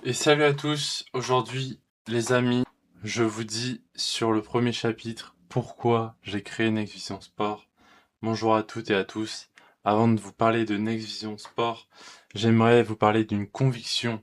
Et salut à tous, aujourd'hui les amis, je vous dis sur le premier chapitre pourquoi j'ai créé Next Vision Sport. Bonjour à toutes et à tous. Avant de vous parler de Next Vision Sport, j'aimerais vous parler d'une conviction.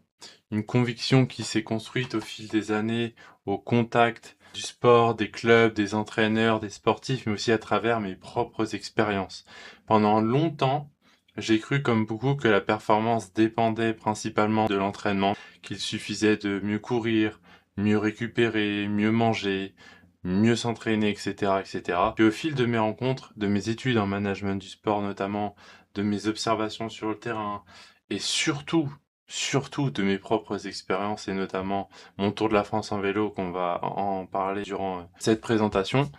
Une conviction qui s'est construite au fil des années, au contact du sport, des clubs, des entraîneurs, des sportifs, mais aussi à travers mes propres expériences. Pendant longtemps, j'ai cru comme beaucoup que la performance dépendait principalement de l'entraînement, qu'il suffisait de mieux courir, mieux récupérer, mieux manger, mieux s'entraîner, etc., etc. Puis au fil de mes rencontres, de mes études en management du sport notamment, de mes observations sur le terrain, et surtout de mes propres expériences, et notamment mon tour de la France en vélo, qu'on va en parler durant cette présentation,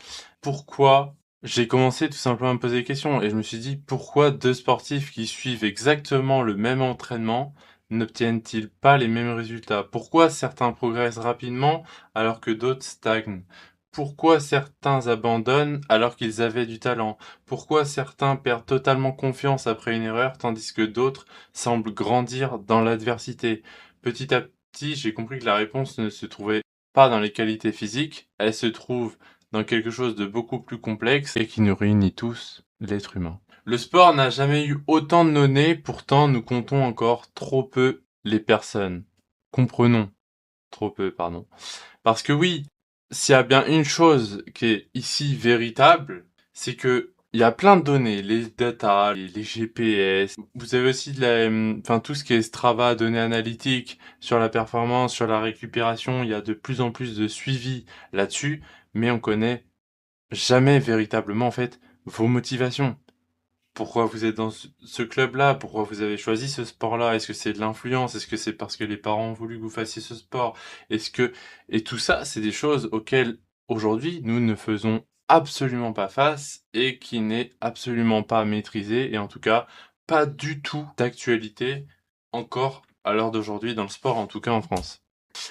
pourquoi j'ai commencé tout simplement à me poser des questions, et je me suis dit, pourquoi deux sportifs qui suivent exactement le même entraînement n'obtiennent-ils pas les mêmes résultats? Pourquoi certains progressent rapidement alors que d'autres stagnent? Pourquoi certains abandonnent alors qu'ils avaient du talent? Pourquoi certains perdent totalement confiance après une erreur tandis que d'autres semblent grandir dans l'adversité? Petit à petit, j'ai compris que la réponse ne se trouvait pas dans les qualités physiques, elle se trouve dans quelque chose de beaucoup plus complexe et qui nous réunit tous, l'être humain. Le sport n'a jamais eu autant de données, pourtant nous comptons encore trop peu les personnes. Comprenons trop peu, pardon. Parce que oui, s'il y a bien une chose qui est ici véritable, c'est que il y a plein de données, les data, les GPS. Vous avez aussi enfin, tout ce qui est Strava, données analytiques sur la performance, sur la récupération. Il y a de plus en plus de suivi là-dessus, mais on connaît jamais véritablement, en fait, vos motivations. Pourquoi vous êtes dans ce club-là? Pourquoi vous avez choisi ce sport-là? Est-ce que c'est de l'influence? Est-ce que c'est parce que les parents ont voulu que vous fassiez ce sport? Est-ce que... Et tout ça, c'est des choses auxquelles, aujourd'hui, nous ne faisons absolument pas face et qui n'est absolument pas maîtrisé et en tout cas, pas du tout d'actualité encore à l'heure d'aujourd'hui dans le sport, en tout cas en France.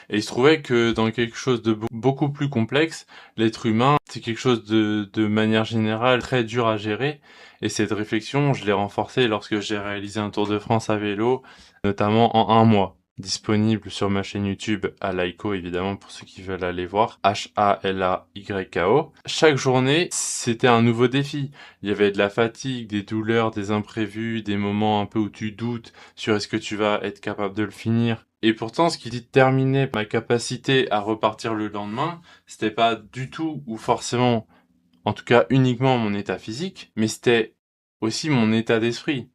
Et il se trouvait que dans quelque chose de beaucoup plus complexe, l'être humain, c'est quelque chose de manière générale très dur à gérer. Et cette réflexion, je l'ai renforcée lorsque j'ai réalisé un Tour de France à vélo, notamment en un mois. Disponible sur ma chaîne YouTube à Laiko, évidemment, pour ceux qui veulent aller voir. H-A-L-A-Y-K-O. Chaque journée, c'était un nouveau défi. Il y avait de la fatigue, des douleurs, des imprévus, des moments un peu où tu doutes sur est-ce que tu vas être capable de le finir. Et pourtant, ce qui déterminait ma capacité à repartir le lendemain, c'était pas du tout ou forcément, en tout cas uniquement mon état physique, mais c'était aussi mon état d'esprit.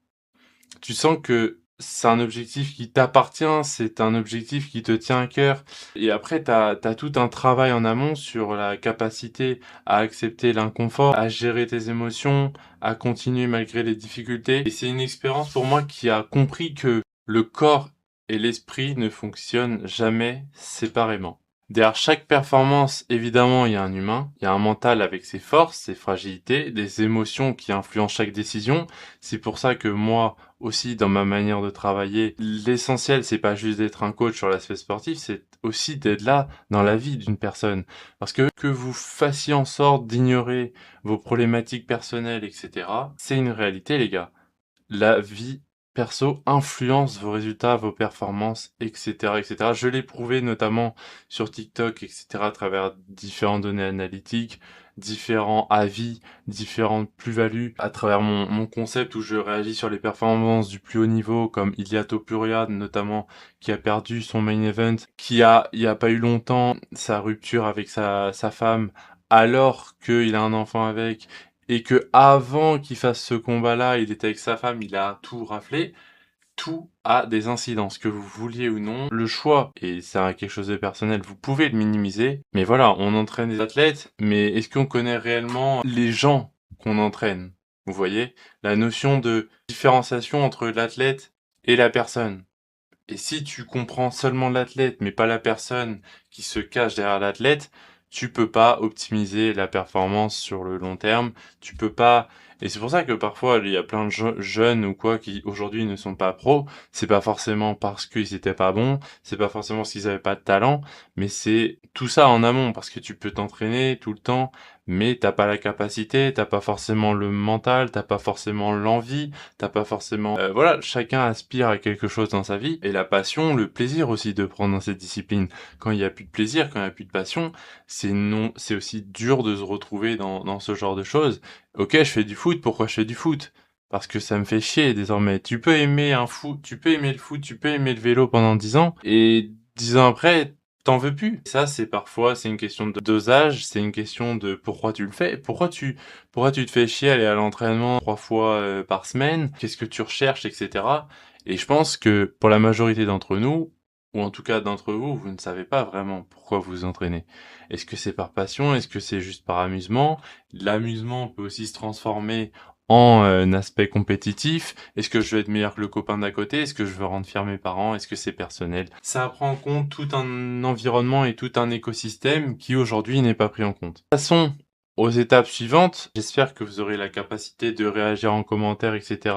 Tu sens que c'est un objectif qui t'appartient, c'est un objectif qui te tient à cœur. Et après, t'as tout un travail en amont sur la capacité à accepter l'inconfort, à gérer tes émotions, à continuer malgré les difficultés. Et c'est une expérience pour moi qui a compris que le corps et l'esprit ne fonctionnent jamais séparément. Derrière chaque performance, évidemment, il y a un humain, il y a un mental avec ses forces, ses fragilités, des émotions qui influencent chaque décision. C'est pour ça que moi aussi, dans ma manière de travailler, l'essentiel, c'est pas juste d'être un coach sur l'aspect sportif, c'est aussi d'être là dans la vie d'une personne. Parce que vous fassiez en sorte d'ignorer vos problématiques personnelles, etc., c'est une réalité, les gars. La vie perso influence vos résultats, vos performances, etc., etc. Je l'ai prouvé notamment sur TikTok, etc., à travers différentes données analytiques, différents avis, différentes plus-values, à travers mon concept où je réagis sur les performances du plus haut niveau, comme Ilia Topuria, notamment, qui a perdu son main event, il y a pas eu longtemps, sa rupture avec sa femme, alors qu'il a un enfant avec, et que avant qu'il fasse ce combat-là, il était avec sa femme, il a tout raflé, tout a des incidences, que vous vouliez ou non. Le choix, et c'est quelque chose de personnel, vous pouvez le minimiser, mais voilà, on entraîne des athlètes, mais est-ce qu'on connaît réellement les gens qu'on entraîne? Vous voyez? La notion de différenciation entre l'athlète et la personne. Et si tu comprends seulement l'athlète, mais pas la personne qui se cache derrière l'athlète, tu peux pas optimiser la performance sur le long terme. Tu peux pas. Et c'est pour ça que parfois il y a plein de jeunes ou quoi qui aujourd'hui ne sont pas pros. C'est pas forcément parce qu'ils étaient pas bons, c'est pas forcément parce qu'ils avaient pas de talent, mais c'est tout ça en amont parce que tu peux t'entraîner tout le temps, mais t'as pas la capacité, t'as pas forcément le mental, t'as pas forcément l'envie, t'as pas forcément... voilà, chacun aspire à quelque chose dans sa vie, et la passion, le plaisir aussi de prendre dans cette discipline. Quand il y a plus de plaisir, quand il y a plus de passion, c'est aussi dur de se retrouver dans ce genre de choses. Ok, je fais du foot, pourquoi je fais du foot? Parce que ça me fait chier désormais. Tu peux aimer tu peux aimer le foot, tu peux aimer le vélo pendant 10 ans, et 10 ans après, t'en veux plus. Ça, c'est une question de dosage, c'est une question de pourquoi tu le fais. Pourquoi tu te fais chier à aller à l'entraînement 3 fois par semaine? Qu'est-ce que tu recherches, etc. Et je pense que pour la majorité d'entre nous, ou en tout cas d'entre vous, vous ne savez pas vraiment pourquoi vous vous entraînez. Est-ce que c'est par passion? Est-ce que c'est juste par amusement? L'amusement peut aussi se transformer en aspect compétitif. Est-ce que je veux être meilleur que le copain d'à côté? Est-ce que je veux rendre fier mes parents? Est-ce que c'est personnel? Ça prend en compte tout un environnement et tout un écosystème qui aujourd'hui n'est pas pris en compte. Passons aux étapes suivantes. J'espère que vous aurez la capacité de réagir en commentaire, etc.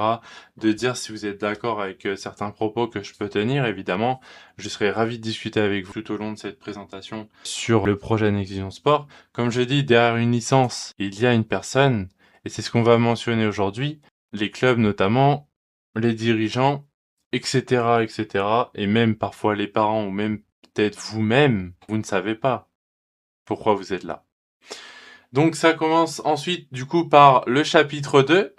De dire si vous êtes d'accord avec certains propos que je peux tenir, évidemment. Je serai ravi de discuter avec vous tout au long de cette présentation sur le projet Nexion Sport. Comme je dis, derrière une licence, il y a une personne, et c'est ce qu'on va mentionner aujourd'hui, les clubs notamment, les dirigeants, etc., etc., et même parfois les parents, ou même peut-être vous-même, vous ne savez pas pourquoi vous êtes là. Donc ça commence ensuite du coup par le chapitre 2,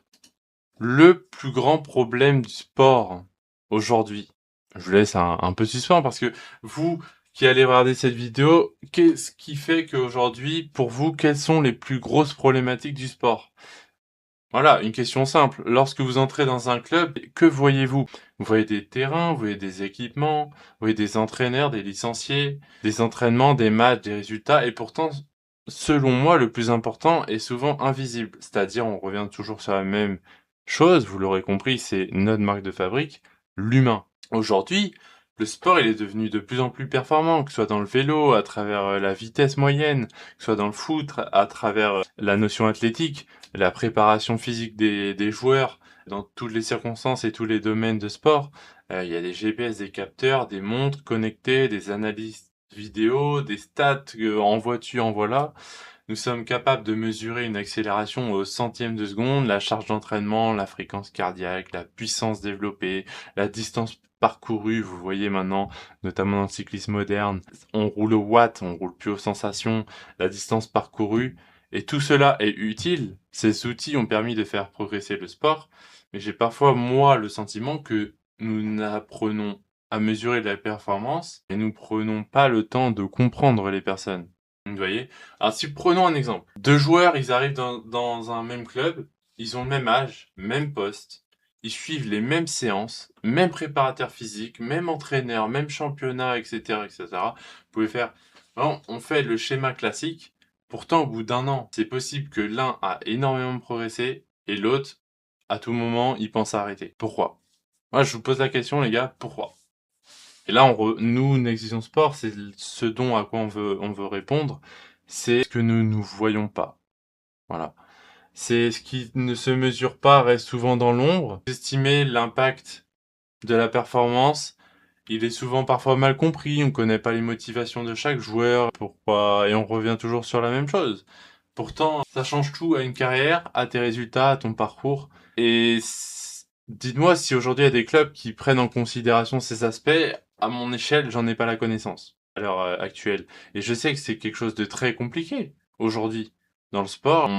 le plus grand problème du sport aujourd'hui. Je vous laisse un peu suspens parce que vous qui allez regarder cette vidéo, qu'est-ce qui fait qu'aujourd'hui, pour vous, quelles sont les plus grosses problématiques du sport? Voilà, une question simple. Lorsque vous entrez dans un club, que voyez-vous? Vous voyez des terrains, vous voyez des équipements, vous voyez des entraîneurs, des licenciés, des entraînements, des matchs, des résultats, et pourtant, selon moi, le plus important est souvent invisible. C'est-à-dire, on revient toujours sur la même chose, vous l'aurez compris, c'est notre marque de fabrique, l'humain. Aujourd'hui, le sport, il est devenu de plus en plus performant, que ce soit dans le vélo, à travers la vitesse moyenne, que ce soit dans le foot, à travers la notion athlétique, la préparation physique des joueurs, dans toutes les circonstances et tous les domaines de sport. Il y a des GPS, des capteurs, des montres connectées, des analyses vidéo, des stats en voiture, en voilà. Nous sommes capables de mesurer une accélération au centième de seconde, la charge d'entraînement, la fréquence cardiaque, la puissance développée, la distance parcourue. Vous voyez maintenant, notamment dans le cyclisme moderne, on roule au watt, on roule plus aux sensations, la distance parcourue. Et tout cela est utile. Ces outils ont permis de faire progresser le sport. Mais j'ai parfois, moi, le sentiment que nous n'apprenons à mesurer la performance et nous prenons pas le temps de comprendre les personnes. Vous voyez? Alors si prenons un exemple. Deux joueurs, ils arrivent dans un même club, ils ont le même âge, même poste, ils suivent les mêmes séances, même préparateur physique, même entraîneur, même championnat, etc., etc. Vous pouvez faire... Bon, on fait le schéma classique. Pourtant, au bout d'un an, c'est possible que l'un a énormément progressé et l'autre, à tout moment, il pense à arrêter. Pourquoi? Moi, je vous pose la question, les gars, pourquoi? Et là, nous, Nexion Sport, c'est ce dont à quoi on veut répondre, c'est ce que nous ne voyons pas. Voilà. C'est ce qui ne se mesure pas, reste souvent dans l'ombre. Estimer l'impact de la performance, il est souvent parfois mal compris, on connaît pas les motivations de chaque joueur, pourquoi, et on revient toujours sur la même chose. Pourtant, ça change tout à une carrière, à tes résultats, à ton parcours. Et dites-moi si aujourd'hui il y a des clubs qui prennent en considération ces aspects. À mon échelle, j'en ai pas la connaissance à l'heure actuelle. Et je sais que c'est quelque chose de très compliqué aujourd'hui dans le sport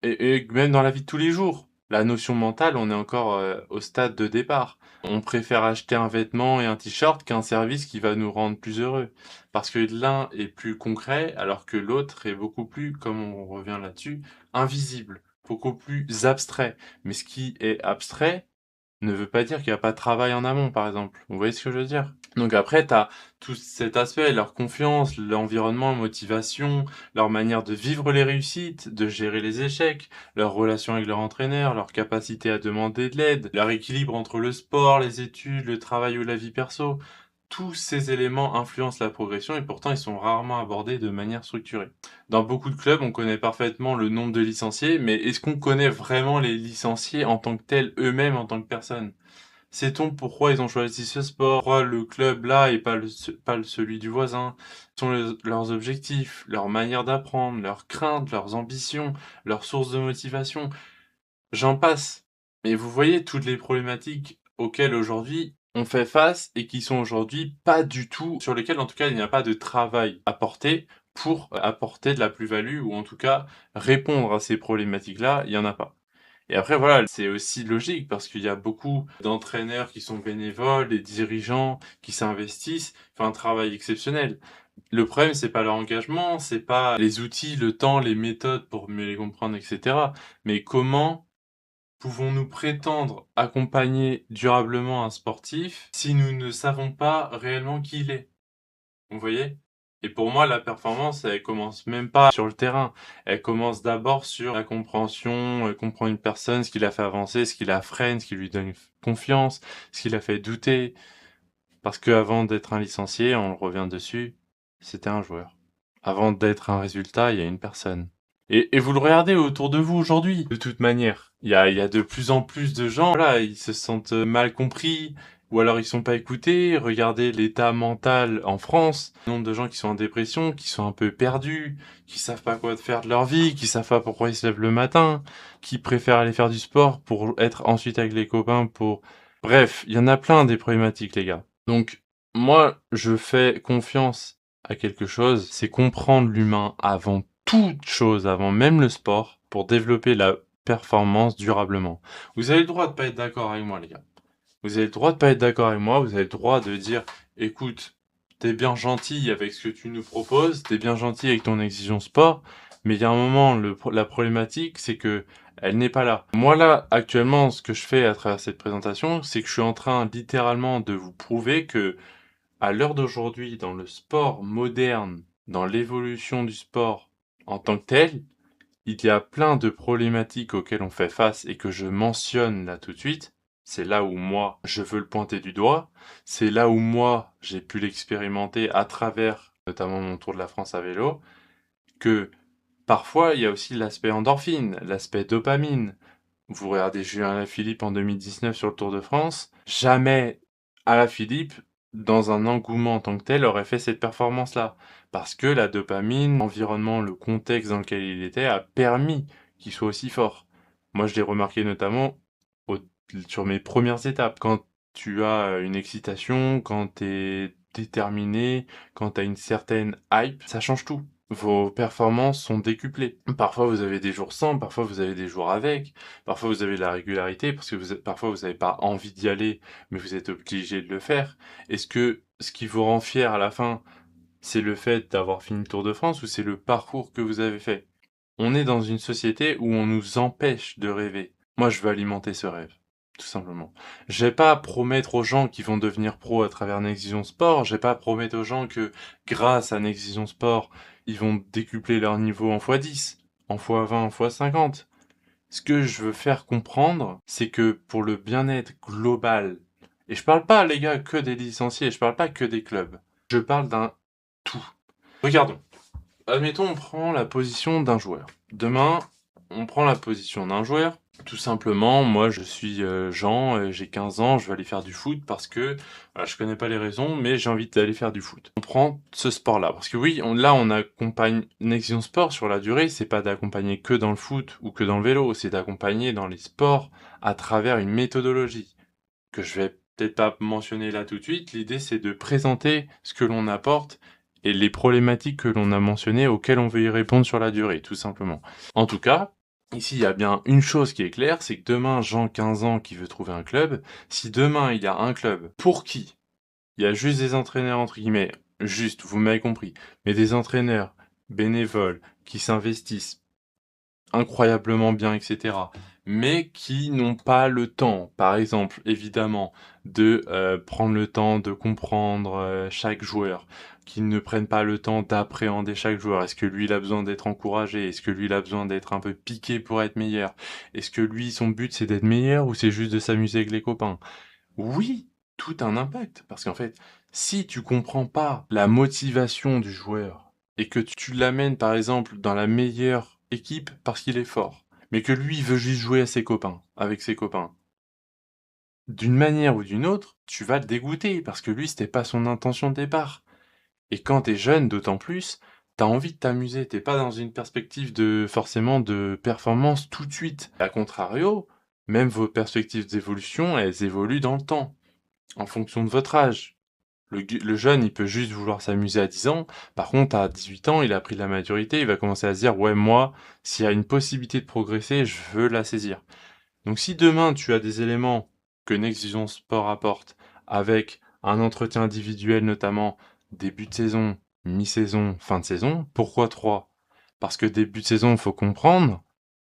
et même dans la vie de tous les jours. La notion mentale, on est encore au stade de départ. On préfère acheter un vêtement et un t-shirt qu'un service qui va nous rendre plus heureux. Parce que l'un est plus concret, alors que l'autre est beaucoup plus, comme on revient là-dessus, invisible, beaucoup plus abstrait. Mais ce qui est abstrait ne veut pas dire qu'il n'y a pas de travail en amont, par exemple. Vous voyez ce que je veux dire? Donc après, tu as tout cet aspect, leur confiance, l'environnement, la motivation, leur manière de vivre les réussites, de gérer les échecs, leur relation avec leur entraîneur, leur capacité à demander de l'aide, leur équilibre entre le sport, les études, le travail ou la vie perso. Tous ces éléments influencent la progression et pourtant ils sont rarement abordés de manière structurée. Dans beaucoup de clubs, on connaît parfaitement le nombre de licenciés, mais est-ce qu'on connaît vraiment les licenciés en tant que tels, eux-mêmes en tant que personnes? Sait-on pourquoi ils ont choisi ce sport? Pourquoi le club là et pas celui du voisin? Quels sont leurs objectifs, leur manière d'apprendre, leurs craintes, leurs ambitions, leurs sources de motivation? J'en passe. Mais vous voyez toutes les problématiques auxquelles aujourd'hui on fait face et qui sont aujourd'hui pas du tout sur lesquelles en tout cas il n'y a pas de travail apporté pour apporter de la plus-value ou en tout cas répondre à ces problématiques-là, il y en a pas. Et après voilà, c'est aussi logique parce qu'il y a beaucoup d'entraîneurs qui sont bénévoles, des dirigeants qui s'investissent, font un travail exceptionnel. Le problème, c'est pas leur engagement, c'est pas les outils, le temps, les méthodes pour mieux les comprendre, et cetera. Mais comment pouvons-nous prétendre accompagner durablement un sportif si nous ne savons pas réellement qui il est? Vous voyez? Et pour moi, la performance, elle commence même pas sur le terrain. Elle commence d'abord sur la compréhension, comprendre une personne, ce qui l'a fait avancer, ce qui la freine, ce qui lui donne confiance, ce qui la fait douter. Parce qu'avant d'être un licencié, on revient dessus, c'était un joueur. Avant d'être un résultat, il y a une personne. Et vous le regardez autour de vous aujourd'hui, de toute manière. Il y a de plus en plus de gens, voilà, ils se sentent mal compris, ou alors ils sont pas écoutés. Regardez l'état mental en France. Le nombre de gens qui sont en dépression, qui sont un peu perdus, qui savent pas quoi faire de leur vie, qui savent pas pourquoi ils se lèvent le matin, qui préfèrent aller faire du sport pour être ensuite avec les copains pour... Bref, il y en a plein des problématiques, les gars. Donc, moi, je fais confiance à quelque chose, c'est comprendre l'humain avant toute chose, avant même le sport, pour développer la performance durablement. Vous avez le droit de pas être d'accord avec moi, les gars. Vous avez le droit de pas être d'accord avec moi, vous avez le droit de dire, écoute, t'es bien gentil avec ce que tu nous proposes, t'es bien gentil avec ton exigence sport, mais il y a un moment, la problématique, c'est que elle n'est pas là. Moi là, actuellement, ce que je fais à travers cette présentation, c'est que je suis en train littéralement de vous prouver que à l'heure d'aujourd'hui, dans le sport moderne, dans l'évolution du sport en tant que tel, il y a plein de problématiques auxquelles on fait face et que je mentionne là tout de suite. C'est là où moi, je veux le pointer du doigt. C'est là où moi, j'ai pu l'expérimenter à travers notamment mon Tour de la France à vélo, que parfois, il y a aussi l'aspect endorphine, l'aspect dopamine. Vous regardez Julien Alaphilippe en 2019 sur le Tour de France, jamais Alaphilippe, dans un engouement en tant que tel, aurait fait cette performance-là. Parce que la dopamine, l'environnement, le contexte dans lequel il était a permis qu'il soit aussi fort. Moi, je l'ai remarqué notamment au- sur mes premières étapes. Quand tu as une excitation, quand tu es déterminé, quand tu as une certaine hype, ça change tout. Vos performances sont décuplées. Parfois vous avez des jours sans, parfois vous avez des jours avec, parfois vous avez la régularité parce que parfois vous n'avez pas envie d'y aller, mais vous êtes obligé de le faire. Est-ce que ce qui vous rend fier à la fin, c'est le fait d'avoir fini le Tour de France ou c'est le parcours que vous avez fait? On est dans une société où on nous empêche de rêver. Moi, je veux alimenter ce rêve, tout simplement. J'ai pas à promettre aux gens qui vont devenir pros à travers Nexision Sport, j'ai pas à promettre aux gens que grâce à Nexision Sport, ils vont décupler leur niveau en x10, en x20, en x50. Ce que je veux faire comprendre, c'est que pour le bien-être global, et je parle pas, les gars, que des licenciés, je parle pas que des clubs, je parle d'un tout. Regardons. Admettons, on prend la position d'un joueur. Demain, on prend la position d'un joueur. Tout simplement, moi je suis Jean, j'ai 15 ans, je vais aller faire du foot parce que voilà, je connais pas les raisons, mais j'ai envie d'aller faire du foot. On prend ce sport-là parce que oui, là on accompagne Nexion Sport sur la durée, c'est pas d'accompagner que dans le foot ou que dans le vélo, c'est d'accompagner dans les sports à travers une méthodologie que je vais peut-être pas mentionner là tout de suite. L'idée, c'est de présenter ce que l'on apporte et les problématiques que l'on a mentionnées auxquelles on veut y répondre sur la durée, tout simplement. En tout cas, ici, il y a bien une chose qui est claire, c'est que demain, Jean, 15 ans, qui veut trouver un club, si demain, il y a un club, pour qui il y a juste des entraîneurs, entre guillemets, juste, vous m'avez compris, mais des entraîneurs bénévoles qui s'investissent incroyablement bien, etc. Mais qui n'ont pas le temps, par exemple, évidemment, de prendre le temps de comprendre chaque joueur, qui ne prennent pas le temps d'appréhender chaque joueur. Est-ce que lui, il a besoin d'être encouragé? Est-ce que lui, il a besoin d'être un peu piqué pour être meilleur? Est-ce que lui, son but, c'est d'être meilleur ou c'est juste de s'amuser avec les copains? Oui, tout a un impact. Parce qu'en fait, si tu comprends pas la motivation du joueur et que tu l'amènes, par exemple, dans la meilleure équipe parce qu'il est fort, mais que lui, il veut juste jouer à ses copains, avec ses copains, d'une manière ou d'une autre, tu vas le dégoûter parce que lui, c'était pas son intention de départ. Et quand t'es jeune, d'autant plus, t'as envie de t'amuser. T'es pas dans une perspective de forcément de performance tout de suite. A contrario, même vos perspectives d'évolution, elles évoluent dans le temps, en fonction de votre âge. Le jeune, il peut juste vouloir s'amuser à 10 ans. Par contre, à 18 ans, il a pris de la maturité. Il va commencer à se dire, ouais, moi, s'il y a une possibilité de progresser, je veux la saisir. Donc si demain, tu as des éléments que Next Vision Sport apporte, avec un entretien individuel notamment, début de saison, mi-saison, fin de saison, pourquoi 3? Parce que début de saison, il faut comprendre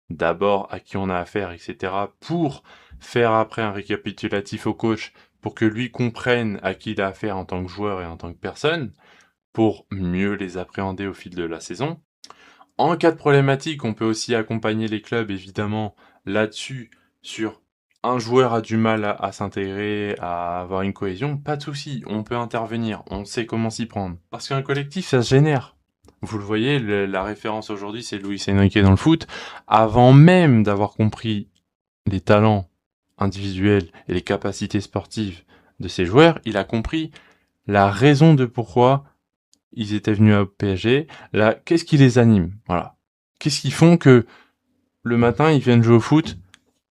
d'abord à qui on a affaire, etc. pour faire après un récapitulatif au coach pour que lui comprenne à qui il a affaire en tant que joueur et en tant que personne, pour mieux les appréhender au fil de la saison. En cas de problématique, on peut aussi accompagner les clubs, évidemment, là-dessus, sur un joueur a du mal à s'intégrer, à avoir une cohésion, pas de souci, on peut intervenir, on sait comment s'y prendre. Parce qu'un collectif, ça se génère. Vous le voyez, la référence aujourd'hui, c'est Luis Enrique dans le foot. Avant même d'avoir compris les talents individuels et les capacités sportives de ses joueurs, il a compris la raison de pourquoi ils étaient venus au PSG. Là, qu'est-ce qui les anime? Voilà. Qu'est-ce qui font que le matin, ils viennent jouer au foot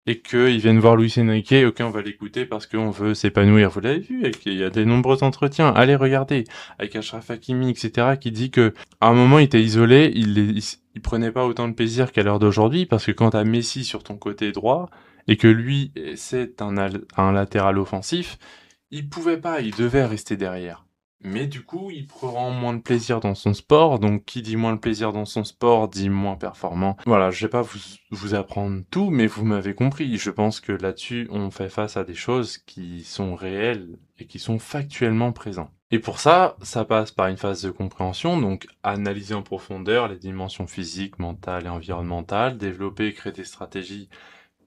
et qu'ils viennent voir Luis Enrique, ok, on va l'écouter parce qu'on veut s'épanouir. Vous l'avez vu, il y a des nombreux entretiens. Allez regarder, avec Achraf Hakimi, etc., qui dit que à un moment, il était isolé, il prenait pas autant de plaisir qu'à l'heure d'aujourd'hui, parce que quand t'as Messi sur ton côté droit, et que lui, c'est un latéral offensif, il pouvait pas, il devait rester derrière. Mais du coup, il prend moins de plaisir dans son sport, donc qui dit moins de plaisir dans son sport dit moins performant. Voilà, je vais pas vous apprendre tout, mais vous m'avez compris. Je pense que là-dessus, on fait face à des choses qui sont réelles et qui sont factuellement présentes. Et pour ça, ça passe par une phase de compréhension, donc analyser en profondeur les dimensions physiques, mentales et environnementales, développer et créer des stratégies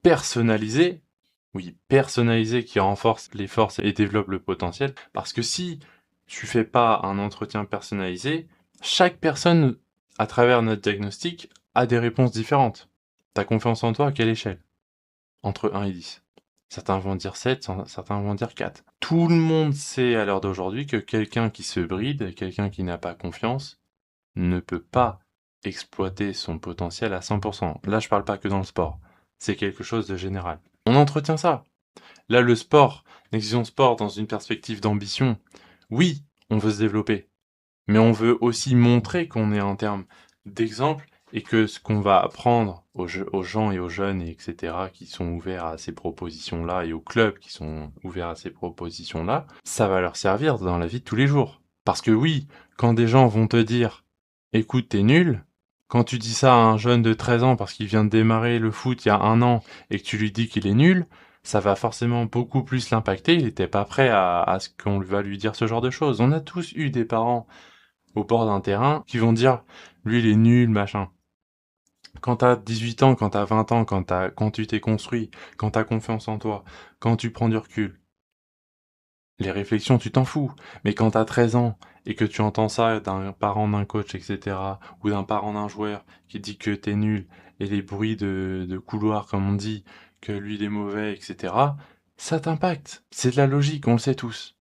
personnalisées. Oui, personnalisées qui renforcent les forces et développent le potentiel. Parce que si tu fais pas un entretien personnalisé, chaque personne, à travers notre diagnostic, a des réponses différentes. Ta confiance en toi, à quelle échelle? Entre 1 et 10. Certains vont dire 7, certains vont dire 4. Tout le monde sait à l'heure d'aujourd'hui que quelqu'un qui se bride, quelqu'un qui n'a pas confiance, ne peut pas exploiter son potentiel à 100%. Là, je parle pas que dans le sport. C'est quelque chose de général. On entretient ça. Là, le sport, l'exigence sport dans une perspective d'ambition. Oui, on veut se développer. Mais on veut aussi montrer qu'on est en termes d'exemple et que ce qu'on va apprendre aux gens et aux jeunes, et etc., qui sont ouverts à ces propositions-là et aux clubs qui sont ouverts à ces propositions-là, ça va leur servir dans la vie de tous les jours. Parce que oui, quand des gens vont te dire écoute, t'es nul, quand tu dis ça à un jeune de 13 ans parce qu'il vient de démarrer le foot il y a 1 an et que tu lui dis qu'il est nul, ça va forcément beaucoup plus l'impacter. Il n'était pas prêt à ce qu'on va lui dire ce genre de choses. On a tous eu des parents au bord d'un terrain qui vont dire lui il est nul, machin. Quand t'as 18 ans, quand t'as 20 ans, quand tu t'es construit, quand t'as confiance en toi, quand tu prends du recul, les réflexions, tu t'en fous. Mais quand t'as 13 ans et que tu entends ça d'un parent d'un coach, etc., ou d'un parent d'un joueur qui dit que t'es nul, et les bruits de couloir, comme on dit, que lui il est mauvais, etc., ça t'impacte. C'est de la logique, on le sait tous.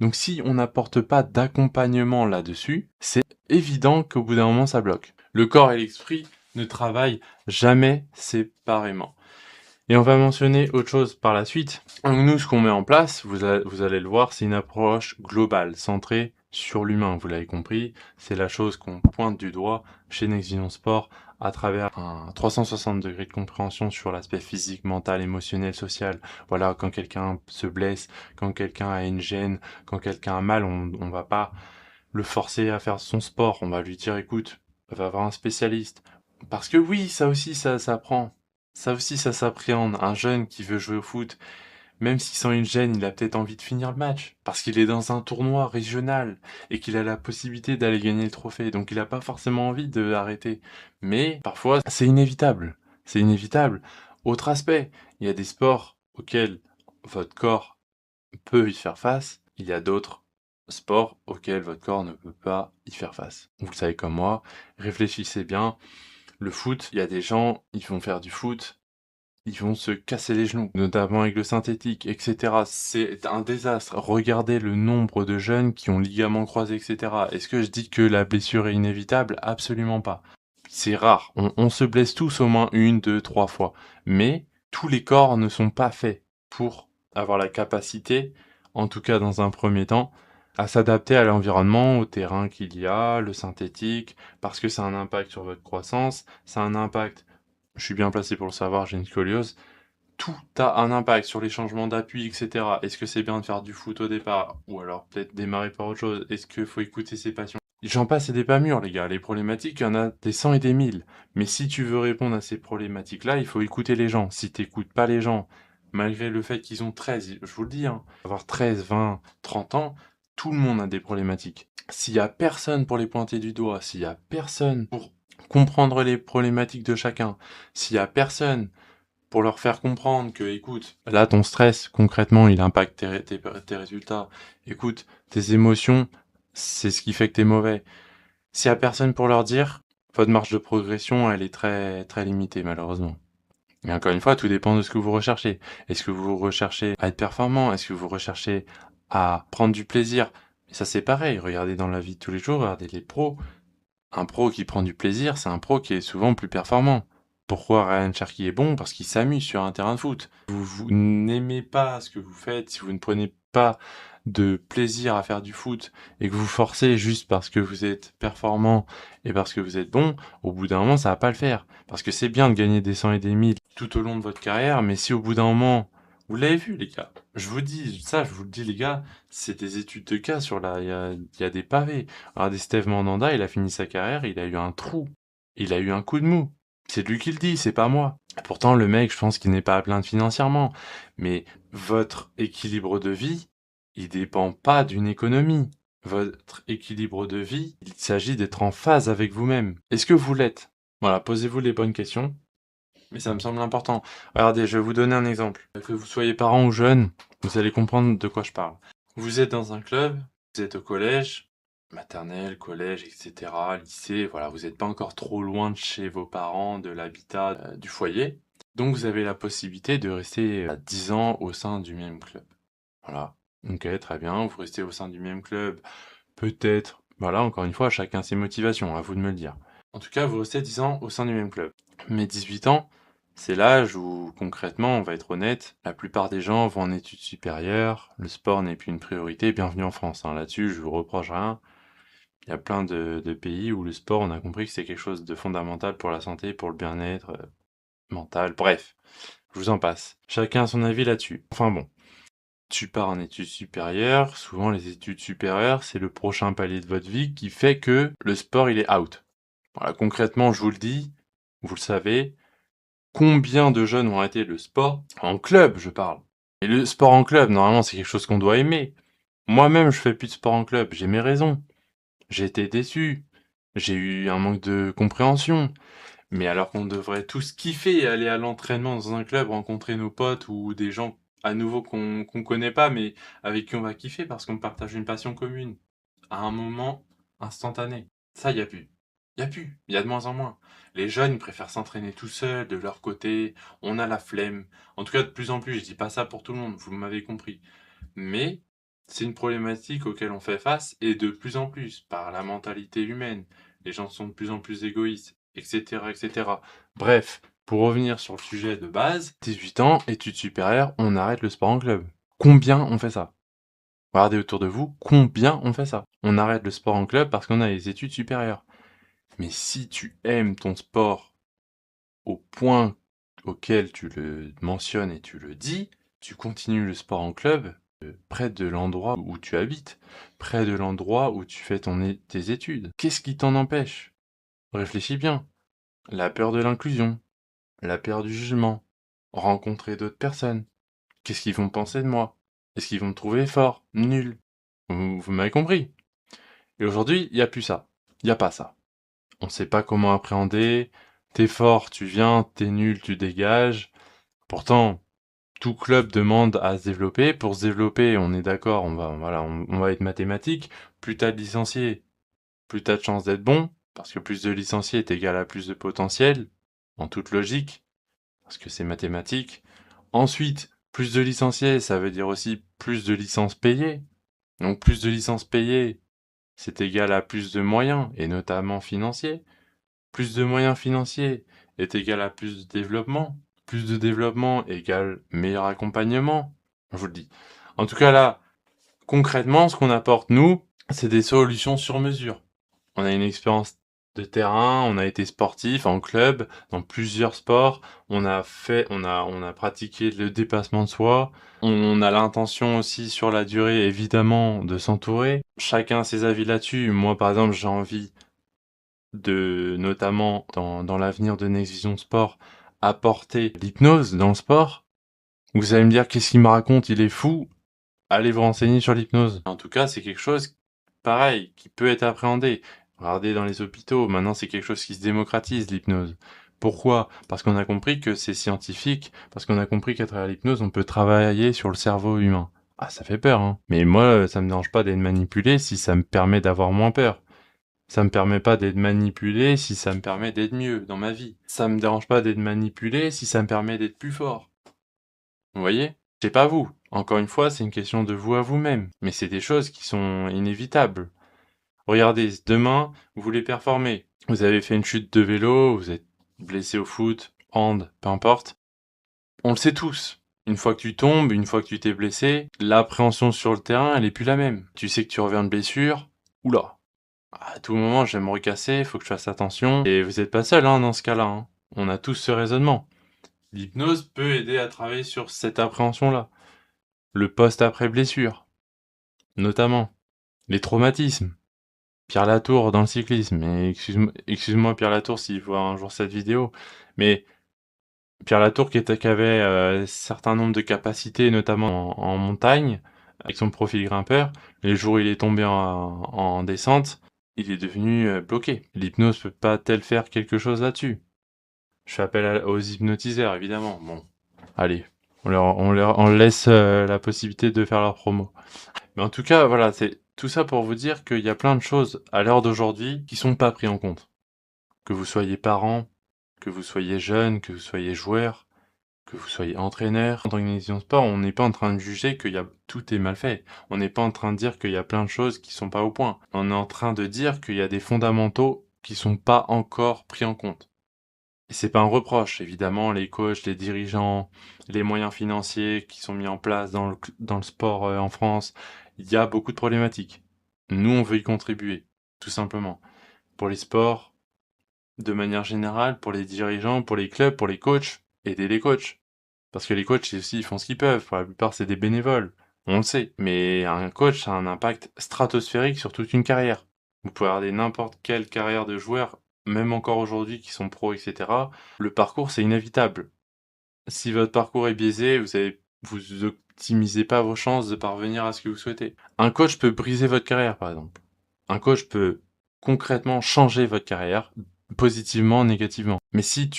Donc si on n'apporte pas d'accompagnement là-dessus, c'est évident qu'au bout d'un moment, ça bloque. Le corps et l'esprit ne travaillent jamais séparément. Et on va mentionner autre chose par la suite. Donc nous, ce qu'on met en place, vous allez le voir, c'est une approche globale, centrée sur l'humain. Vous l'avez compris, c'est la chose qu'on pointe du doigt chez Next Vision Sport à travers un 360 degrés de compréhension sur l'aspect physique, mental, émotionnel, social. Voilà, quand quelqu'un se blesse, quand quelqu'un a une gêne, quand quelqu'un a mal, on va pas le forcer à faire son sport. On va lui dire, écoute, va voir un spécialiste. Parce que oui, ça aussi, ça s'apprend. Ça aussi, ça s'appréhende. Un jeune qui veut jouer au foot, même s'il sent une gêne, il a peut-être envie de finir le match. Parce qu'il est dans un tournoi régional et qu'il a la possibilité d'aller gagner le trophée. Donc il n'a pas forcément envie de arrêter. Mais parfois, c'est inévitable. C'est inévitable. Autre aspect, il y a des sports auxquels votre corps peut y faire face. Il y a d'autres sports auxquels votre corps ne peut pas y faire face. Vous le savez comme moi, réfléchissez bien. Le foot, il y a des gens, ils vont faire du foot, ils vont se casser les genoux, notamment avec le synthétique, etc. C'est un désastre. Regardez le nombre de jeunes qui ont ligaments croisés, etc. Est-ce que je dis que la blessure est inévitable? Absolument pas. C'est rare. On se blesse tous au moins 1, 2, 3 fois. Mais tous les corps ne sont pas faits pour avoir la capacité, en tout cas dans un premier temps, à s'adapter à l'environnement, au terrain qu'il y a, le synthétique, parce que ça a un impact sur votre croissance, ça a un impact, je suis bien placé pour le savoir, j'ai une scoliose, tout a un impact sur les changements d'appui, etc. Est-ce que c'est bien de faire du foot au départ? Ou alors peut-être démarrer par autre chose? Est-ce qu'il faut écouter ses passions? J'en passe et des pas mûrs, les gars. Les problématiques, il y en a des 100 et des 1000. Mais si tu veux répondre à ces problématiques-là, il faut écouter les gens. Si t'écoutes pas les gens, malgré le fait qu'ils ont 13, je vous le dis, hein, avoir 13, 20, 30 ans, tout le monde a des problématiques. S'il y a personne pour les pointer du doigt, s'il y a personne pour comprendre les problématiques de chacun, s'il y a personne pour leur faire comprendre que, écoute, là, ton stress, concrètement, il impacte tes résultats. Écoute, tes émotions, c'est ce qui fait que t'es mauvais. S'il y a personne pour leur dire, votre marge de progression, elle est très, très limitée, malheureusement. Mais encore une fois, tout dépend de ce que vous recherchez. Est-ce que vous recherchez à être performant? Est-ce que vous recherchez à prendre du plaisir? Et ça, c'est pareil. Regardez dans la vie de tous les jours, regardez les pros. Un pro qui prend du plaisir, c'est un pro qui est souvent plus performant. Pourquoi Ryan Cherky est bon? Parce qu'il s'amuse sur un terrain de foot. Vous n'aimez pas ce que vous faites, si vous ne prenez pas de plaisir à faire du foot et que vous forcez juste parce que vous êtes performant et parce que vous êtes bon, au bout d'un moment, ça va pas le faire. Parce que c'est bien de gagner des 100 et des 1000 tout au long de votre carrière, mais si au bout d'un moment, vous l'avez vu, les gars. Je vous dis, ça, je vous le dis, les gars, c'est des études de cas sur là, il y a des pavés. Regardez Steve Mandanda, il a fini sa carrière, il a eu un trou. Il a eu un coup de mou. C'est lui qui le dit, c'est pas moi. Pourtant, le mec, je pense qu'il n'est pas à plaindre financièrement. Mais votre équilibre de vie, il dépend pas d'une économie. Votre équilibre de vie, il s'agit d'être en phase avec vous-même. Est-ce que vous l'êtes? Voilà, posez-vous les bonnes questions. Mais ça me semble important. Regardez, je vais vous donner un exemple. Que vous soyez parent ou jeune, vous allez comprendre de quoi je parle. Vous êtes dans un club, vous êtes au collège, maternelle, collège, etc., lycée, voilà, vous n'êtes pas encore trop loin de chez vos parents, de l'habitat, du foyer. Donc vous avez la possibilité de rester 10 ans au sein du même club. Voilà. Ok, très bien, vous restez au sein du même club, peut-être, voilà, encore une fois, chacun ses motivations, à vous de me le dire. En tout cas, vous restez 10 ans au sein du même club. Mais 18 ans, c'est l'âge où, concrètement, on va être honnête, la plupart des gens vont en études supérieures, le sport n'est plus une priorité, bienvenue en France, hein. Là-dessus, je vous reproche rien. Il y a plein de pays où le sport, on a compris que c'est quelque chose de fondamental pour la santé, pour le bien-être mental, bref, je vous en passe. Chacun a son avis là-dessus. Enfin bon, tu pars en études supérieures, souvent les études supérieures, c'est le prochain palier de votre vie qui fait que le sport, il est out. Voilà, concrètement, je vous le dis, vous le savez, combien de jeunes ont arrêté le sport en club, je parle. Et le sport en club, normalement, c'est quelque chose qu'on doit aimer. Moi-même, je fais plus de sport en club, j'ai mes raisons. J'ai été déçu, j'ai eu un manque de compréhension. Mais alors qu'on devrait tous kiffer aller à l'entraînement dans un club, rencontrer nos potes ou des gens à nouveau qu'on connaît pas, mais avec qui on va kiffer parce qu'on partage une passion commune à un moment instantané. Ça, il y a plus. Il y a plus. Il y a de moins en moins. Les jeunes, ils préfèrent s'entraîner tout seuls, de leur côté. On a la flemme. En tout cas, de plus en plus. Je dis pas ça pour tout le monde. Vous m'avez compris. Mais c'est une problématique auquel on fait face et de plus en plus par la mentalité humaine. Les gens sont de plus en plus égoïstes, etc., etc. Bref, pour revenir sur le sujet de base, 18 ans, études supérieures, on arrête le sport en club. Combien on fait ça? Regardez autour de vous, combien on fait ça? On arrête le sport en club parce qu'on a les études supérieures. Mais si tu aimes ton sport au point auquel tu le mentionnes et tu le dis, tu continues le sport en club près de l'endroit où tu habites, près de l'endroit où tu fais tes études. Qu'est-ce qui t'en empêche? Réfléchis bien. La peur de l'inclusion, la peur du jugement, rencontrer d'autres personnes. Qu'est-ce qu'ils vont penser de moi? Est-ce qu'ils vont me trouver fort, nul? Vous m'avez compris. Et aujourd'hui, il n'y a plus ça. Il n'y a pas ça. On ne sait pas comment appréhender. T'es fort, tu viens, t'es nul, tu dégages. Pourtant, tout club demande à se développer. Pour se développer, on est d'accord, on va être mathématique. Plus t'as de licenciés, plus t'as de chances d'être bon, parce que plus de licenciés est égal à plus de potentiel, en toute logique. parce que c'est mathématique. Ensuite, plus de licenciés, ça veut dire aussi plus de licences payées. Donc plus de licences payées, c'est égal à plus de moyens, et notamment financiers. Plus de moyens financiers est égal à plus de développement. Plus de développement égale meilleur accompagnement. Je vous le dis. En tout cas là, concrètement, ce qu'on apporte nous, c'est des solutions sur mesure. On a une expérience de terrain, on a été sportif en club, dans plusieurs sports, on a pratiqué le dépassement de soi, on a l'intention aussi sur la durée, évidemment, de s'entourer. Chacun a ses avis là-dessus. Moi, par exemple, j'ai envie de, notamment dans l'avenir de Next Vision Sport, apporter l'hypnose dans le sport. Vous allez me dire, qu'est-ce qu'il me raconte, il est fou? Allez vous renseigner sur l'hypnose. En tout cas, c'est quelque chose, pareil, qui peut être appréhendé. Regardez dans les hôpitaux, maintenant c'est quelque chose qui se démocratise, l'hypnose. Pourquoi? Parce qu'on a compris que c'est scientifique, parce qu'on a compris qu'à travers l'hypnose, on peut travailler sur le cerveau humain. Ah, ça fait peur, hein. Mais moi, ça me dérange pas d'être manipulé si ça me permet d'avoir moins peur. Ça me permet pas d'être manipulé si ça me permet d'être mieux dans ma vie. Ça me dérange pas d'être manipulé si ça me permet d'être plus fort. Vous voyez? C'est pas vous. Encore une fois, c'est une question de vous à vous-même. Mais c'est des choses qui sont inévitables. Regardez, demain, vous voulez performer. Vous avez fait une chute de vélo, vous êtes blessé au foot, hand, peu importe. On le sait tous. Une fois que tu tombes, une fois que tu t'es blessé, l'appréhension sur le terrain, elle est plus la même. Tu sais que tu reviens de blessure. Oula. À tout moment, je vais me recasser, faut que je fasse attention. Et vous n'êtes pas seul, hein, dans ce cas-là, hein. On a tous ce raisonnement. L'hypnose peut aider à travailler sur cette appréhension-là. Le post-après blessure, notamment. Les traumatismes. Pierre Latour dans le cyclisme. Et excuse-moi Pierre Latour s'il voit un jour cette vidéo. Mais Pierre Latour qui avait un certain nombre de capacités, notamment en montagne, avec son profil grimpeur, les jours où il est tombé en descente, il est devenu bloqué. L'hypnose peut pas-t-elle faire quelque chose là-dessus? Je fais appel aux hypnotiseurs, évidemment. Bon, allez, on laisse la possibilité de faire leur promo. Mais en tout cas, voilà, c'est tout ça pour vous dire qu'il y a plein de choses à l'heure d'aujourd'hui qui sont pas pris en compte. Que vous soyez parent, que vous soyez jeune, que vous soyez joueur, que vous soyez entraîneur, en organisation de sport, on n'est pas en train de juger tout est mal fait. On n'est pas en train de dire qu'il y a plein de choses qui sont pas au point. On est en train de dire qu'il y a des fondamentaux qui sont pas encore pris en compte. Et c'est pas un reproche, évidemment, les coachs, les dirigeants, les moyens financiers qui sont mis en place dans le sport en France, il y a beaucoup de problématiques. Nous, on veut y contribuer, tout simplement. Pour les sports, de manière générale, pour les dirigeants, pour les clubs, pour les coachs, aider les coachs. Parce que les coachs aussi, ils font ce qu'ils peuvent. Pour la plupart, c'est des bénévoles. On le sait. Mais un coach a un impact stratosphérique sur toute une carrière. Vous pouvez regarder n'importe quelle carrière de joueur, même encore aujourd'hui qui sont pros, etc. Le parcours, c'est inévitable. Si votre parcours est biaisé, vous optimisez pas vos chances de parvenir à ce que vous souhaitez. Un coach peut briser votre carrière, par exemple. Un coach peut concrètement changer votre carrière, positivement, négativement. Mais si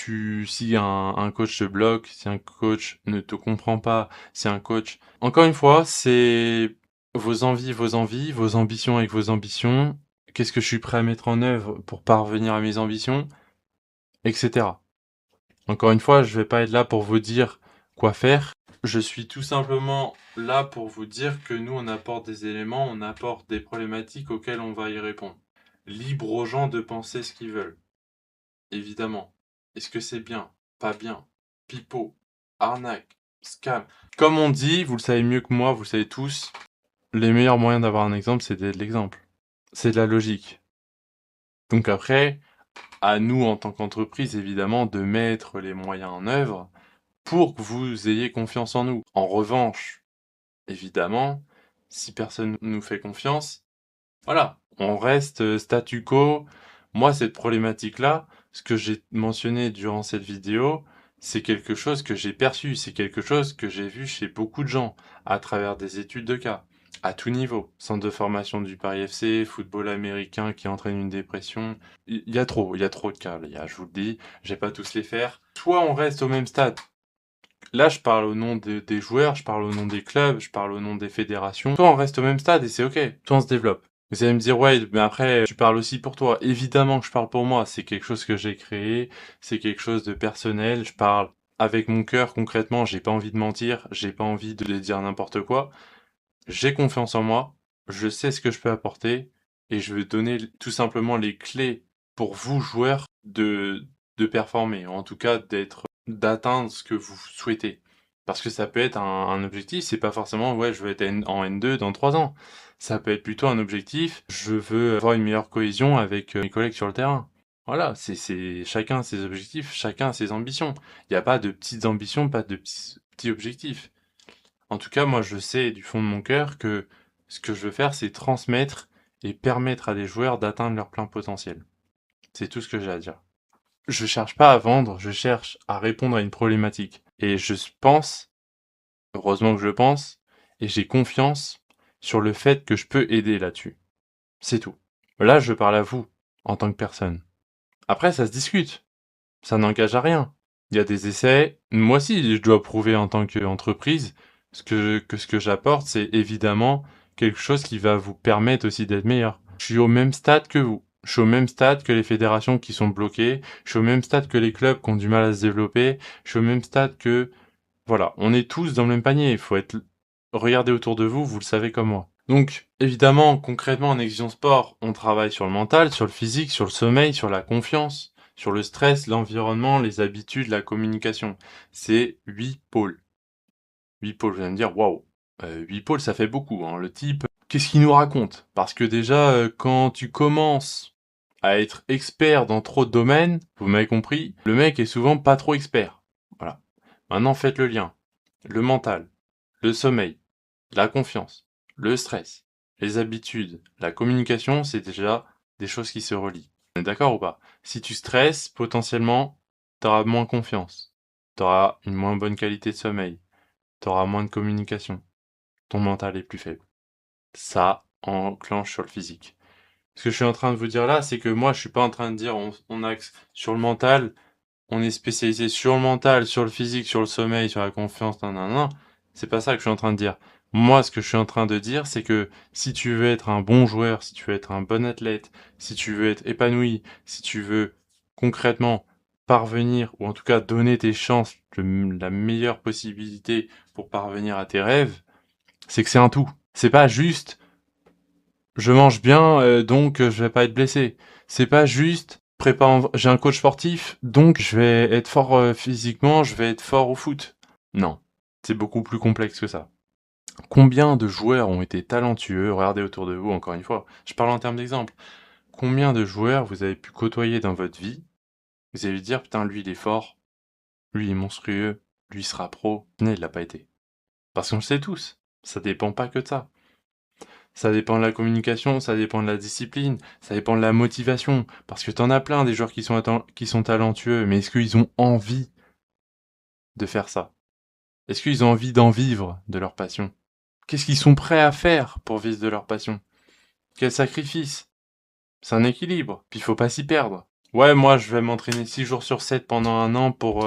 un coach te bloque, si un coach ne te comprend pas, si un coach... Encore une fois, c'est vos envies, vos ambitions avec vos ambitions, qu'est-ce que je suis prêt à mettre en œuvre pour parvenir à mes ambitions, etc. Encore une fois, je vais pas être là pour vous dire quoi faire. Je suis tout simplement là pour vous dire que nous, on apporte des éléments, on apporte des problématiques auxquelles on va y répondre. Libre aux gens de penser ce qu'ils veulent. Évidemment. Est-ce que c'est bien? Pas bien. Pipeau. Arnaque. Scam. Comme on dit, vous le savez mieux que moi, vous le savez tous, les meilleurs moyens d'avoir un exemple, c'est d'être l'exemple. C'est de la logique. Donc après, à nous en tant qu'entreprise, évidemment, de mettre les moyens en œuvre pour que vous ayez confiance en nous. En revanche, évidemment, si personne nous fait confiance, voilà, on reste statu quo. Moi, cette problématique-là, ce que j'ai mentionné durant cette vidéo, c'est quelque chose que j'ai perçu, c'est quelque chose que j'ai vu chez beaucoup de gens, à travers des études de cas, à tout niveau. Centre de formation du Paris FC, football américain qui entraîne une dépression. Il y a trop de cas, les gars, je vous le dis, je vais pas tous les faire. Soit on reste au même stade. Là, je parle au nom des joueurs, je parle au nom des clubs, je parle au nom des fédérations. Soit on reste au même stade et c'est ok, soit on se développe. Vous allez me dire, ouais, mais après, tu parles aussi pour toi. Évidemment que je parle pour moi, c'est quelque chose que j'ai créé, c'est quelque chose de personnel, je parle avec mon cœur, concrètement, j'ai pas envie de mentir, j'ai pas envie de dire n'importe quoi. J'ai confiance en moi, je sais ce que je peux apporter, et je vais donner tout simplement les clés pour vous, joueurs, de performer, en tout cas d'atteindre ce que vous souhaitez. Parce que ça peut être un objectif, c'est pas forcément, ouais, je veux être en N2 dans 3 ans. Ça peut être plutôt un objectif, je veux avoir une meilleure cohésion avec mes collègues sur le terrain. Voilà, c'est chacun ses objectifs, chacun ses ambitions. Il n'y a pas de petites ambitions, pas de petits objectifs. En tout cas, moi, je sais du fond de mon cœur que ce que je veux faire, c'est transmettre et permettre à des joueurs d'atteindre leur plein potentiel. C'est tout ce que j'ai à dire. Je cherche pas à vendre, je cherche à répondre à une problématique. Et je pense, heureusement que je pense, et j'ai confiance sur le fait que je peux aider là-dessus. C'est tout. Là, je parle à vous, en tant que personne. Après, ça se discute. Ça n'engage à rien. Il y a des essais. Moi aussi, je dois prouver en tant qu'entreprise que ce que j'apporte, c'est évidemment quelque chose qui va vous permettre aussi d'être meilleur. Je suis au même stade que vous. Je suis au même stade que les fédérations qui sont bloquées. Je suis au même stade que les clubs qui ont du mal à se développer. Je suis au même stade que... Voilà, on est tous dans le même panier. Il faut être... Regardez autour de vous, vous le savez comme moi. Donc, évidemment, concrètement, en Exision Sport, on travaille sur le mental, sur le physique, sur le sommeil, sur la confiance, sur le stress, l'environnement, les habitudes, la communication. C'est 8 pôles. 8 pôles, vous allez me dire, waouh, 8 pôles, ça fait beaucoup, hein. Le type, qu'est-ce qu'il nous raconte? Parce que déjà, quand tu commences à être expert dans trop de domaines, vous m'avez compris, le mec est souvent pas trop expert. Voilà. Maintenant, faites le lien. Le mental, le sommeil, la confiance, le stress, les habitudes, la communication, c'est déjà des choses qui se relient. On est d'accord ou pas? Si tu stresses, potentiellement, t'auras moins confiance. T'auras une moins bonne qualité de sommeil. T'auras moins de communication. Ton mental est plus faible. Ça enclenche sur le physique. Ce que je suis en train de vous dire là, c'est que moi, je suis pas en train de dire on axe sur le mental, on est spécialisé sur le mental, sur le physique, sur le sommeil, sur la confiance, non, non, non. C'est pas ça que je suis en train de dire. Moi, ce que je suis en train de dire, c'est que si tu veux être un bon joueur, si tu veux être un bon athlète, si tu veux être épanoui, si tu veux concrètement parvenir, ou en tout cas donner tes chances, la meilleure possibilité pour parvenir à tes rêves, c'est que c'est un tout. C'est pas juste je mange bien, donc je vais pas être blessé. C'est pas juste j'ai un coach sportif, donc je vais être fort physiquement, je vais être fort au foot. Non, c'est beaucoup plus complexe que ça. Combien de joueurs ont été talentueux? Regardez autour de vous, encore une fois. Je parle en termes d'exemple. Combien de joueurs vous avez pu côtoyer dans votre vie? Vous allez dire, putain, lui il est fort, lui il est monstrueux, lui il sera pro. Mais il l'a pas été. Parce qu'on le sait tous. Ça dépend pas que de ça. Ça dépend de la communication, ça dépend de la discipline, ça dépend de la motivation. Parce que t'en as plein des joueurs qui sont talentueux, mais est-ce qu'ils ont envie de faire ça? Est-ce qu'ils ont envie d'en vivre de leur passion? Qu'est-ce qu'ils sont prêts à faire pour vivre de leur passion? Quel sacrifice? C'est un équilibre, puis il faut pas s'y perdre. Ouais, moi je vais m'entraîner 6 jours sur 7 pendant un an pour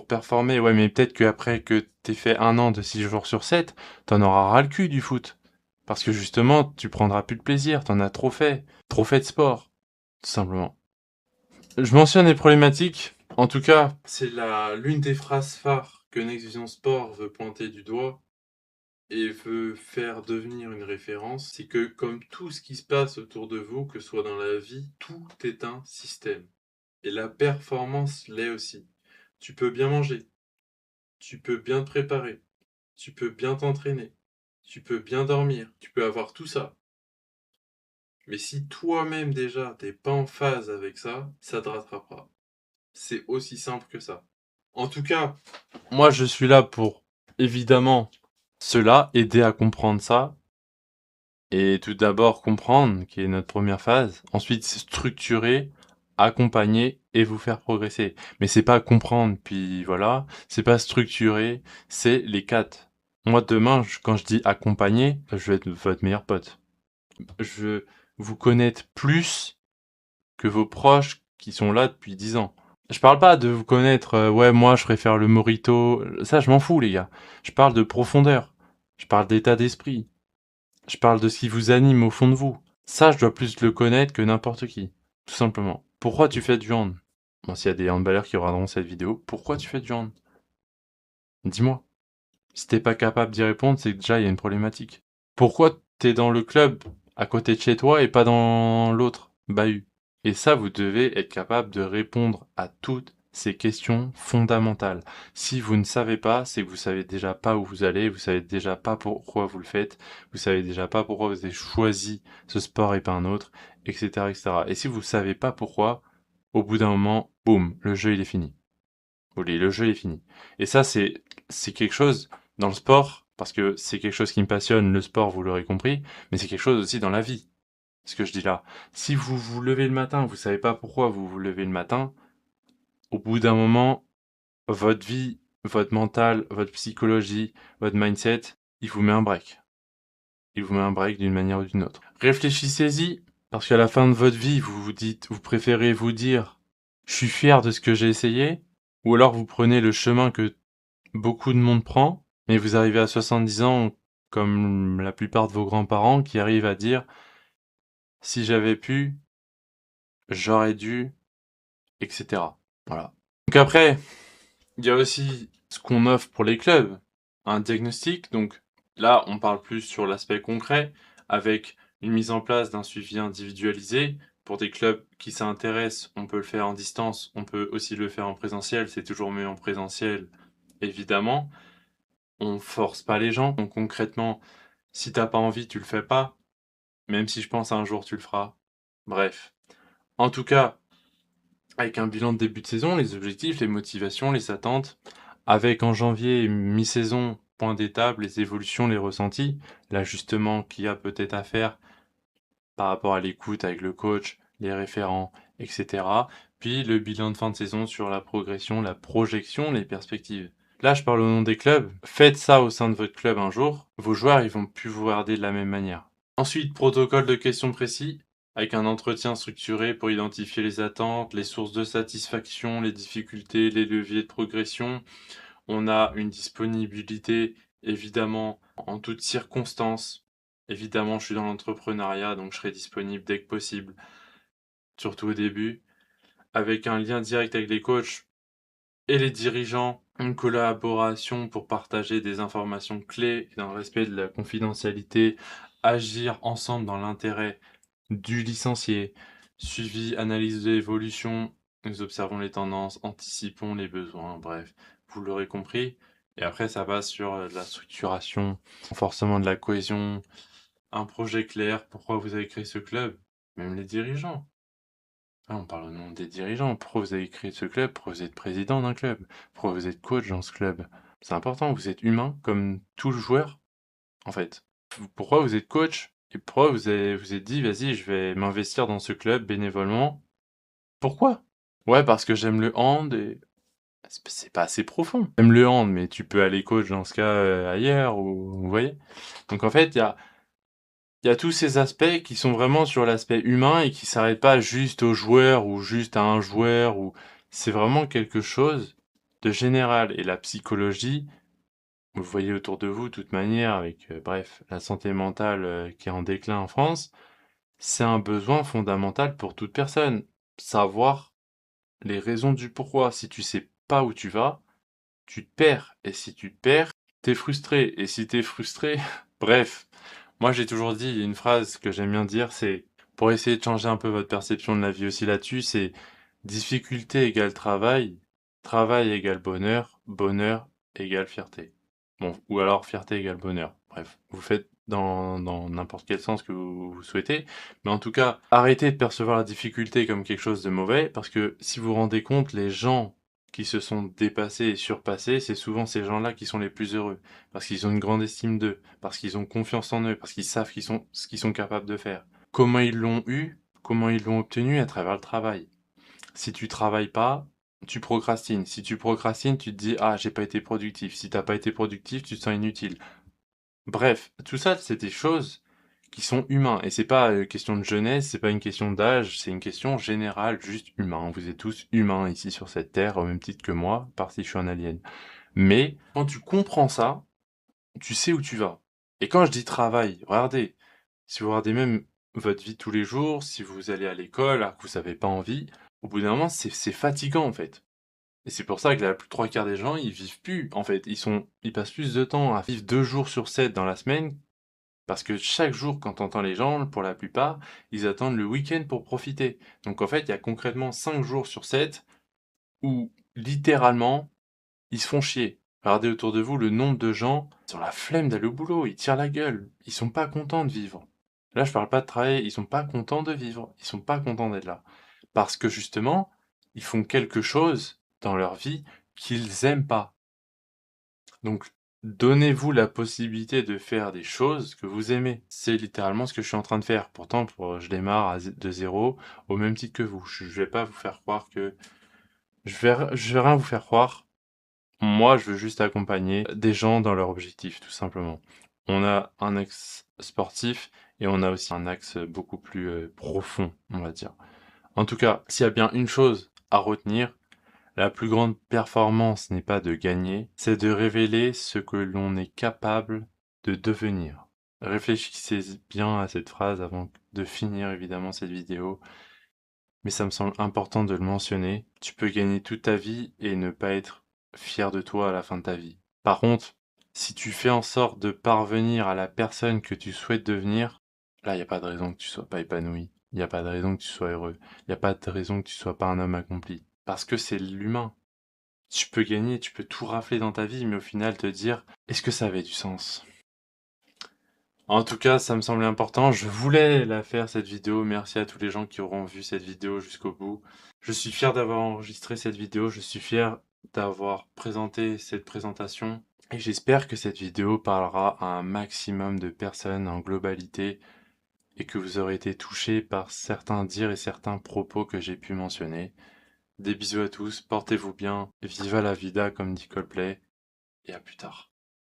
performer. Ouais, mais peut-être qu'après que t'aies fait un an de 6 jours sur 7, t'en auras ras le cul du foot. Parce que justement, tu prendras plus de plaisir, t'en as trop fait de sport, tout simplement. Je mentionne les problématiques, en tout cas, c'est l'une des phrases phares que Next Vision Sport veut pointer du doigt et veut faire devenir une référence, c'est que comme tout ce qui se passe autour de vous, que ce soit dans la vie, tout est un système. Et la performance l'est aussi. Tu peux bien manger, tu peux bien te préparer, tu peux bien t'entraîner, tu peux bien dormir, tu peux avoir tout ça. Mais si toi-même déjà t'es pas en phase avec ça, ça te rattrapera. C'est aussi simple que ça. En tout cas, moi je suis là pour, évidemment, cela, aider à comprendre ça. Et tout d'abord comprendre, qui est notre première phase. Ensuite structurer, accompagner et vous faire progresser. Mais c'est pas comprendre, puis voilà. C'est pas structurer, c'est les quatre. Moi demain, quand je dis accompagner, je vais être votre meilleur pote. Je veux vous connaître plus que vos proches qui sont là depuis 10 ans. Je parle pas de vous connaître, ouais, moi je préfère le mojito, ça je m'en fous les gars. Je parle de profondeur, je parle d'état d'esprit, je parle de ce qui vous anime au fond de vous. Ça je dois plus le connaître que n'importe qui, tout simplement. Pourquoi tu fais du hand? Bon, s'il y a des handballeurs qui regarderont cette vidéo, pourquoi tu fais du hand? Dis-moi. Si t'es pas capable d'y répondre, c'est que déjà il y a une problématique. Pourquoi t'es dans le club à côté de chez toi et pas dans l'autre bahut? Et ça, vous devez être capable de répondre à toutes ces questions fondamentales. Si vous ne savez pas, c'est que vous savez déjà pas où vous allez, vous savez déjà pas pourquoi vous le faites, vous savez déjà pas pourquoi vous avez choisi ce sport et pas un autre, etc., etc. Et si vous savez pas pourquoi, au bout d'un moment, boum, le jeu il est fini. Oui, le jeu est fini. Et ça, c'est quelque chose dans le sport, parce que c'est quelque chose qui me passionne, le sport, vous l'aurez compris, mais c'est quelque chose aussi dans la vie, ce que je dis là. Si vous vous levez le matin, vous savez pas pourquoi vous vous levez le matin, au bout d'un moment, votre vie, votre mental, votre psychologie, votre mindset, il vous met un break. Il vous met un break d'une manière ou d'une autre. Réfléchissez-y, parce qu'à la fin de votre vie, vous vous dites, vous préférez vous dire, je suis fier de ce que j'ai essayé, ou alors vous prenez le chemin que beaucoup de monde prend, mais vous arrivez à 70 ans, comme la plupart de vos grands-parents, qui arrivent à dire si j'avais pu, j'aurais dû, etc. Voilà. Donc après, il y a aussi ce qu'on offre pour les clubs, un diagnostic. Donc là, on parle plus sur l'aspect concret, avec une mise en place d'un suivi individualisé. Pour des clubs qui s'intéressent, on peut le faire en distance, on peut aussi le faire en présentiel, c'est toujours mieux en présentiel, évidemment. On force pas les gens. Donc concrètement, si t'as pas envie, tu le fais pas. Même si je pense un jour tu le feras. Bref. En tout cas, avec un bilan de début de saison, les objectifs, les motivations, les attentes, avec en janvier, mi-saison, point d'étape, les évolutions, les ressentis, l'ajustement qu'il y a peut-être à faire par rapport à l'écoute avec le coach, les référents, etc. Puis le bilan de fin de saison sur la progression, la projection, les perspectives. Là, je parle au nom des clubs. Faites ça au sein de votre club un jour. Vos joueurs, ils vont plus vous regarder de la même manière. Ensuite, protocole de questions précis, avec un entretien structuré pour identifier les attentes, les sources de satisfaction, les difficultés, les leviers de progression. On a une disponibilité, évidemment, en toutes circonstances. Évidemment, je suis dans l'entrepreneuriat, donc je serai disponible dès que possible, surtout au début, avec un lien direct avec les coachs et les dirigeants, une collaboration pour partager des informations clés dans le respect de la confidentialité, agir ensemble dans l'intérêt du licencié, suivi, analyse de l'évolution, nous observons les tendances, anticipons les besoins, bref, vous l'aurez compris. Et après, ça passe sur la structuration, renforcement de la cohésion, un projet clair, pourquoi vous avez créé ce club, même les dirigeants. Ah, on parle au nom des dirigeants. Pourquoi vous avez créé ce club? Pourquoi vous êtes président d'un club? Pourquoi vous êtes coach dans ce club? C'est important, vous êtes humain comme tout joueur, en fait. Pourquoi vous êtes coach? Et pourquoi vous êtes dit, vas-y, je vais m'investir dans ce club bénévolement? Pourquoi? Ouais, parce que j'aime le hand et c'est pas assez profond. J'aime le hand, mais tu peux aller coach dans ce cas ailleurs, ou vous voyez? Donc en fait, il y a tous ces aspects qui sont vraiment sur l'aspect humain et qui s'arrêtent pas juste aux joueurs ou juste à un joueur ou c'est vraiment quelque chose de général. Et la psychologie, vous le voyez autour de vous de toute manière avec, bref, la santé mentale qui est en déclin en France, c'est un besoin fondamental pour toute personne. Savoir les raisons du pourquoi. Si tu sais pas où tu vas, tu te perds. Et si tu te perds, t'es frustré. Et si t'es frustré, bref. Moi, j'ai toujours dit une phrase que j'aime bien dire, c'est pour essayer de changer un peu votre perception de la vie aussi là-dessus, c'est difficulté égale travail, travail égale bonheur, bonheur égale fierté. Bon, ou alors fierté égale bonheur. Bref, vous faites dans n'importe quel sens que vous souhaitez. Mais en tout cas, arrêtez de percevoir la difficulté comme quelque chose de mauvais, parce que si vous vous rendez compte, les gens qui se sont dépassés et surpassés, c'est souvent ces gens-là qui sont les plus heureux, parce qu'ils ont une grande estime d'eux, parce qu'ils ont confiance en eux, parce qu'ils savent ce qu'ils sont capables de faire. Comment ils l'ont eu? Comment ils l'ont obtenu? À travers le travail. Si tu travailles pas, tu procrastines. Si tu procrastines, tu te dis ah j'ai pas été productif. Si t'as pas été productif, tu te sens inutile. Bref, tout ça c'est des choses qui sont humains et c'est pas une question de jeunesse, c'est pas une question d'âge, c'est une question générale, juste humain. Vous êtes tous humains ici sur cette terre au même titre que moi, à part si je suis un alien. Mais quand tu comprends ça, tu sais où tu vas. Et quand je dis travail, regardez, si vous regardez même votre vie de tous les jours, si vous allez à l'école alors que vous n'avez pas envie, au bout d'un moment, c'est fatigant en fait. Et c'est pour ça que la 3/4 des gens, ils vivent plus, en fait. Ils passent plus de temps à vivre 2 jours sur 7 dans la semaine, parce que chaque jour, quand tu entends les gens, pour la plupart, ils attendent le week-end pour profiter. Donc en fait, il y a concrètement 5 jours sur 7 où, littéralement, ils se font chier. Regardez autour de vous le nombre de gens, ils ont la flemme d'aller au boulot, ils tirent la gueule, ils sont pas contents de vivre. Là, je parle pas de travailler, ils sont pas contents de vivre, ils sont pas contents d'être là. Parce que justement, ils font quelque chose dans leur vie qu'ils aiment pas. Donc, donnez-vous la possibilité de faire des choses que vous aimez. C'est littéralement ce que je suis en train de faire. Pourtant, je démarre de zéro, au même titre que vous. Je vais pas vous faire croire que... je vais rien vous faire croire. Moi, je veux juste accompagner des gens dans leur objectif, tout simplement. On a un axe sportif et on a aussi un axe beaucoup plus profond, on va dire. En tout cas, s'il y a bien une chose à retenir, la plus grande performance n'est pas de gagner, c'est de révéler ce que l'on est capable de devenir. Réfléchissez bien à cette phrase avant de finir évidemment cette vidéo, mais ça me semble important de le mentionner. Tu peux gagner toute ta vie et ne pas être fier de toi à la fin de ta vie. Par contre, si tu fais en sorte de parvenir à la personne que tu souhaites devenir, là, il n'y a pas de raison que tu sois pas épanoui. Il n'y a pas de raison que tu sois heureux. Il n'y a pas de raison que tu sois pas un homme accompli. Parce que c'est l'humain. Tu peux gagner, tu peux tout rafler dans ta vie, mais au final te dire, est-ce que ça avait du sens? En tout cas, ça me semblait important. Je voulais la faire, cette vidéo. Merci à tous les gens qui auront vu cette vidéo jusqu'au bout. Je suis fier d'avoir enregistré cette vidéo. Je suis fier d'avoir présenté cette présentation. Et j'espère que cette vidéo parlera à un maximum de personnes en globalité et que vous aurez été touchés par certains dires et certains propos que j'ai pu mentionner. Des bisous à tous, portez-vous bien, viva la vida comme dit Coldplay, et à plus tard.